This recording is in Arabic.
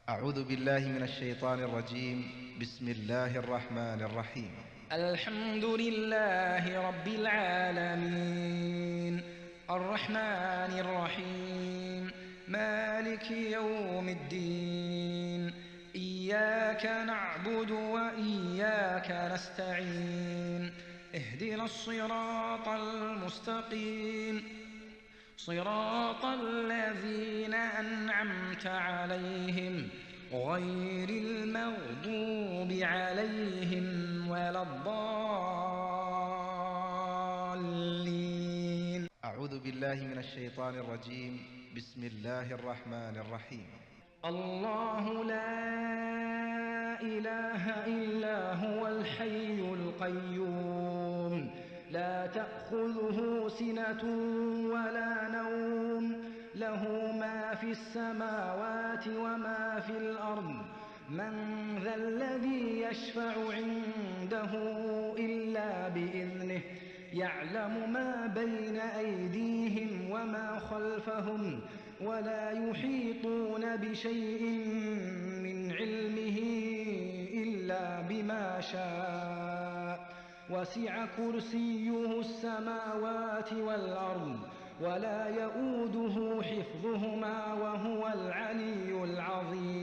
أعوذ بالله من الشيطان الرجيم. بسم الله الرحمن الرحيم. الحمد لله رب العالمين، الرحمن الرحيم، مالك يوم الدين. إياك نعبد وإياك نستعين. اهدنا الصراط المستقيم، صراط الذين أنعمت عليهم غير المغضوب عليهم ولا الضالين. أعوذ بالله من الشيطان الرجيم. بسم الله الرحمن الرحيم. الله لا إله إلا هو الحي القيوم، لا تأخذه سنة ولا نوم، له ما في السماوات وما في الأرض. من ذا الذي يشفع عنده إلا بإذنه، يعلم ما بين أيديهم وما خلفهم، ولا يحيطون بشيء من علمه إلا بما شاء. وسع كرسيه السماوات والأرض، ولا يؤوده حفظهما وهو العلي العظيم.